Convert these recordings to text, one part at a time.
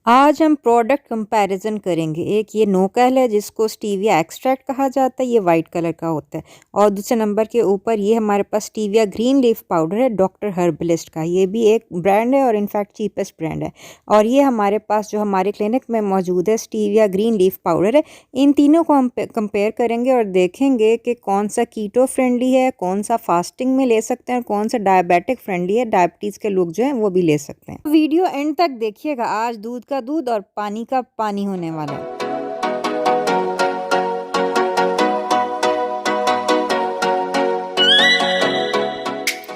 आज हम product comparison करेंगे। एक ये नोकैल है जिसको स्टीविया एक्सट्रैक्ट कहा जाता है, ये वाइट कलर का होता है। और दूसरे नंबर के ऊपर ये हमारे पास स्टीविया ग्रीन लीफ पाउडर है डॉक्टर हर्बलिस्ट का। ये भी एक ब्रांड है और इनफैक्ट चीपेस्ट ब्रांड है। और ये हमारे पास जो हमारे क्लिनिक में मौजूद है स्टीविया ग्रीन लीफ पाउडर है। इन तीनों को हम कंपेयर करेंगे और देखेंगे कि कौन सा कीटो फ्रेंडली है, कौन सा फास्टिंग में ले सकते हैं और कौन सा डायबिटिक फ्रेंडली है, डायबिटीज़ के लोग जो हैं वो भी ले सकते हैं। वीडियो एंड तक देखिएगा। आज दूध का दूध और पानी का पानी होने वाला है।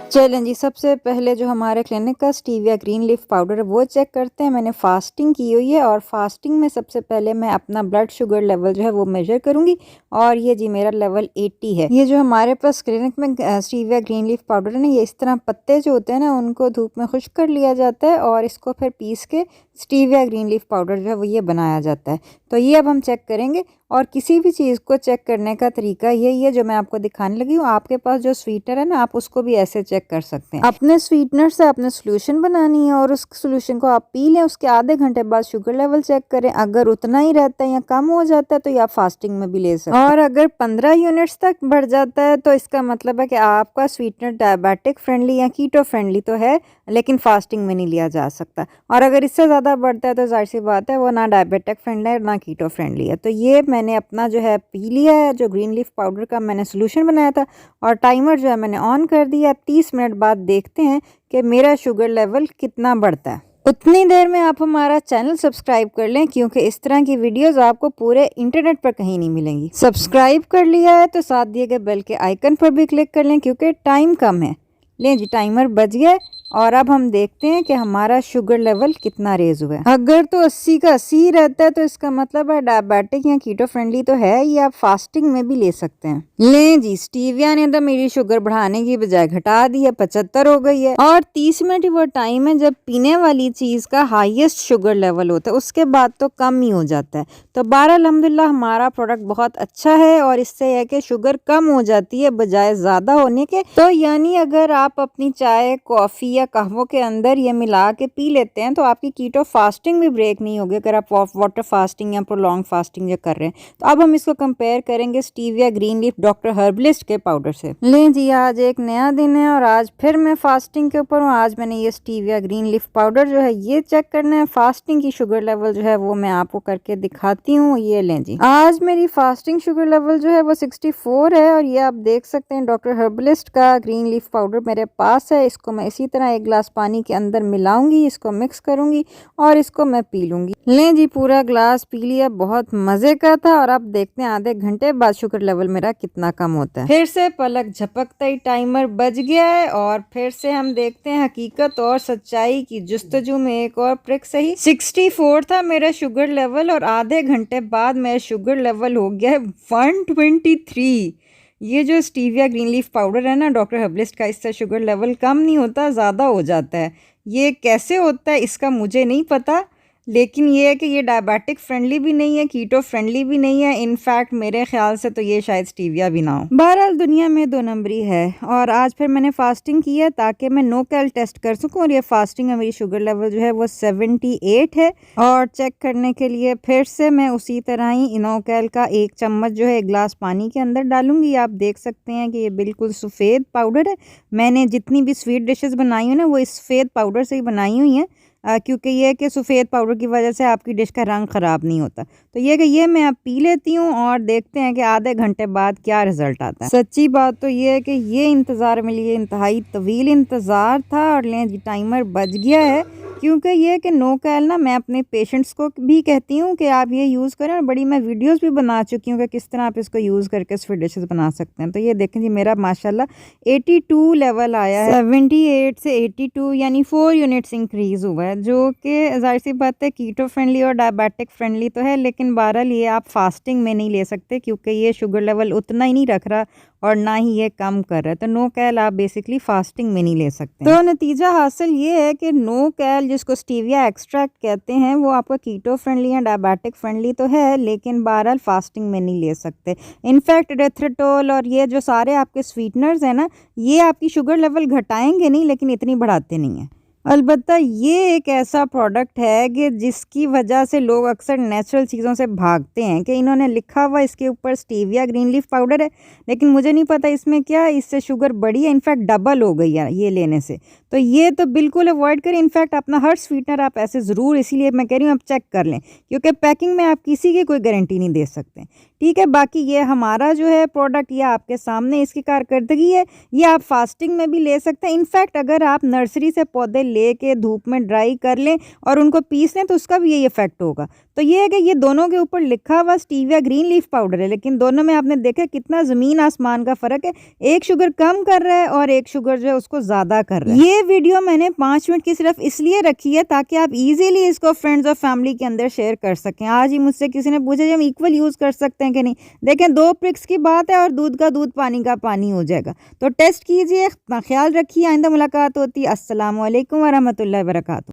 चलें जी, सबसे पहले जो हमारे क्लिनिक का स्टीविया ग्रीन लीफ पाउडर है वो चेक करते हैं। मैंने फास्टिंग की हुई है और फास्टिंग में सबसे पहले मैं अपना ब्लड शुगर लेवल जो है वो मेजर करूंगी। और ये जी मेरा लेवल 80 है। ये जो हमारे पास क्लिनिक में स्टीविया ग्रीन लीफ पाउडर है ना, ये इस तरह पत्ते जो होते हैं ना उनको धूप में खुश्क कर लिया जाता है और इसको फिर पीस के स्टीविया ग्रीन लीफ पाउडर जो है वो ये बनाया जाता है। तो ये अब हम चेक करेंगे। और किसी भी चीज़ को चेक करने का तरीका यही है जो मैं आपको दिखाने लगी हूँ। आपके पास जो स्वीटनर है ना, आप उसको भी ऐसे चेक कर सकते हैं। अपने स्वीटनर से अपने सोल्यूशन बनानी है और उस सोल्यूशन को आप पी लें। उसके आधे घंटे बाद शुगर लेवल चेक करें। अगर उतना ही रहता है या कम हो जाता है तो ये आप फास्टिंग में भी ले सकते हैं। और अगर 15 यूनिट्स तक बढ़ जाता है तो इसका मतलब है कि आपका स्वीटनर डायबिटिक फ्रेंडली या कीटो फ्रेंडली तो है, लेकिन फास्टिंग में नहीं लिया जा सकता। और अगर इससे ज़्यादा बढ़ता है तो जाहिर सी बात है वो ना डायबिटिक फ्रेंडली है ना कीटो फ्रेंडली है। तो ये मैंने अपना जो है पी लिया है, जो ग्रीन लीफ पाउडर का मैंने सोल्यूशन बनाया था। और टाइमर जो है मैंने ऑन कर दिया। 30 मिनट बाद देखते हैं कि मेरा शुगर लेवल कितना बढ़ता है। उतनी देर में आप हमारा चैनल सब्सक्राइब कर लें, क्योंकि इस तरह की वीडियोस आपको पूरे इंटरनेट पर कहीं नहीं मिलेंगी। सब्सक्राइब कर लिया है तो साथ दिए गए बेल के आइकन पर भी क्लिक कर लें, क्योंकि टाइम कम है। लें जी, टाइमर बज गया और अब हम देखते हैं कि हमारा शुगर लेवल कितना रेज हुआ है। अगर तो 80 का 80 रहता है तो इसका मतलब है डायबिटिक या कीटो फ्रेंडली तो है, ये आप फास्टिंग में भी ले सकते हैं। लें जी, स्टीविया ने तो मेरी शुगर बढ़ाने की बजाय घटा दी है, 75 हो गई है। और 30 मिनट वो टाइम है जब पीने वाली चीज का हाईएस्ट शुगर लेवल होता है, उसके बाद तो कम ही हो जाता है। तो बहरहाल अल्हम्दुलिल्लाह हमारा प्रोडक्ट बहुत अच्छा है और इससे है कि शुगर कम हो जाती है बजाय ज्यादा होने के। तो यानी अगर आप अपनी चाय, कॉफी या कहवों के अंदर ये मिला के पी लेते हैं तो आपकी कीटो फास्टिंग भी ब्रेक नहीं होगी, अगर आप वाटर फास्टिंग या प्रोलॉन्ग फास्टिंग जो कर रहे हैं। तो अब हम इसको कंपेयर करेंगे stevia green leaf doctor herbalist के पाउडर से। लें जी, आज एक नया दिन है और आज फिर मैं फास्टिंग के ऊपर हूँ। आज मैंने ये स्टीविया ग्रीन लीफ पाउडर जो है ये चेक करना है। फास्टिंग की शुगर लेवल जो है वो मैं आपको करके दिखाती हूँ। ये लें जी, आज मेरी फास्टिंग शुगर लेवल जो है वो 64 है और ये आप देख सकते हैं डॉक्टर हर्बलिस्ट का ग्रीन लीफ पाउडर मेरे पास है। इसको मैं इसी तरह एक गिलास पानी के अंदर मिलाऊंगी, इसको मिक्स करूंगी और इसको मैं पी लूंगी। लें जी, पूरा ग्लास पी लिया, बहुत मजे का था। और अब देखते हैं आधे घंटे बाद शुगर लेवल मेरा कितना कम होता है। फिर से पलक झपकता ही टाइमर बज गया है और फिर से हम देखते हैं हकीकत और सच्चाई की जुस्तजू में एक और प्रिक सही। 64 था मेरा शुगर लेवल और आधे घंटे बाद मेरा शुगर लेवल हो गया है 123। ये जो स्टीविया ग्रीन लीफ पाउडर है ना डॉक्टर हर्बलिस्ट का, इससे शुगर लेवल कम नहीं होता, ज़्यादा हो जाता है। ये कैसे होता है इसका मुझे नहीं पता, लेकिन ये है कि ये डायबिटिक फ्रेंडली भी नहीं है, कीटो फ्रेंडली भी नहीं है। इनफैक्ट मेरे ख्याल से तो ये शायद स्टीविया भी ना हो। बहरहाल दुनिया में दो नंबरी है और आज फिर मैंने फास्टिंग की है ताकि मैं नोकैल टेस्ट कर सकूं। और ये फास्टिंग में मेरी शुगर लेवल जो है वो 78 है। और चेक करने के लिए फिर से मैं उसी तरह ही नोकैल का 1 चम्मच जो है 1 गिलास पानी के अंदर डालूंगी। आप देख सकते हैं कि ये बिल्कुल सफ़ेद पाउडर है। मैंने जितनी भी स्वीट डिशेस बनाई हुई ना वो इस सफ़ेद पाउडर से ही बनाई हुई हैं, क्योंकि ये है कि सफ़ेद पाउडर की वजह से आपकी डिश का रंग ख़राब नहीं होता। तो ये कि ये मैं अब पी लेती हूँ और देखते हैं कि आधे घंटे बाद क्या रिज़ल्ट आता है। सच्ची बात तो ये है कि ये इंतज़ार मेरे लिए इंतहाई तवील इंतज़ार था। और लें जी, टाइमर बज गया है, क्योंकि ये है कि नोकैल ना मैं अपने पेशेंट्स को भी कहती हूँ कि आप ये यूज़ करें। और बड़ी मैं वीडियोस भी बना चुकी हूँ कि किस तरह आप इसको यूज़ करके स्वीट डिशेस बना सकते हैं। तो ये देखें जी, मेरा माशाल्लाह 82 लेवल आया है। 78 से 82 यानी 4 यूनिट्स इंक्रीज़ हुआ है, जो कि जाहिर सी बात है कीटो फ्रेंडली और डायबिटिक फ्रेंडली तो है, लेकिन बहरहाल ये आप फास्टिंग में नहीं ले सकते क्योंकि ये शुगर लेवल उतना ही नहीं रख रहा और ना ही ये कम कर रहा है। तो नोकैल आप बेसिकली फास्टिंग में नहीं ले सकते। तो नतीजा हासिल ये है कि नोकैल, जिसको स्टीविया एक्सट्रैक्ट कहते हैं, वो आपका कीटो फ्रेंडली या डायबिटिक फ्रेंडली तो है, लेकिन बहरहाल फास्टिंग में नहीं ले सकते। इनफैक्ट एरिथ्रिटोल और ये जो सारे आपके स्वीटनर्स हैं ना, ये आपकी शुगर लेवल घटाएंगे नहीं, लेकिन इतनी बढ़ाते नहीं हैं। अलबत्ता ये एक ऐसा प्रोडक्ट है कि जिसकी वजह से लोग अक्सर नेचुरल चीज़ों से भागते हैं कि इन्होंने लिखा हुआ इसके ऊपर स्टीविया ग्रीन लीफ पाउडर है, लेकिन मुझे नहीं पता इसमें क्या है, इससे शुगर बढ़ी है, इनफैक्ट डबल हो गई है ये लेने से। तो ये तो बिल्कुल अवॉइड करें, इनफैक्ट अपना हर स्वीटनर आप ऐसे ज़रूर, इसीलिए मैं कह रही हूँ आप चेक कर लें, क्योंकि पैकिंग में आप किसी की कोई गारंटी नहीं दे सकते। ठीक है, बाकी ये हमारा जो है प्रोडक्ट ये आपके सामने इसकी कारकर्दगी है, ये आप फास्टिंग में भी ले सकते हैं। इनफैक्ट अगर आप नर्सरी से पौधे लेके धूप में ड्राई कर लें और उनको पीस लें तो उसका भी यही इफेक्ट होगा। तो ये है कि ये दोनों के ऊपर लिखा हुआ स्टीविया ग्रीन लीफ पाउडर है, लेकिन दोनों में आपने देखा कितना ज़मीन आसमान का फ़र्क है। एक शुगर कम कर रहा है और एक शुगर जो है उसको ज़्यादा कर रहा है। ये वीडियो मैंने 5 मिनट की सिर्फ इसलिए रखी है ताकि आप ईज़िली इसको फ्रेंड्स और फैमिली के अंदर शेयर कर सकें। आज ही मुझसे किसी ने पूछा, हम इक्वल यूज़ कर सकते हैं कि नहीं? देखें, 2 प्रिक्स की बात है और दूध का दूध, पानी का पानी हो जाएगा। तो टेस्ट कीजिए, अपना ख्याल रखिए, आइंदा मुलाकात होती है। अस्सलामु अलैकुम व रहमतुल्लाहि व बरकातहू।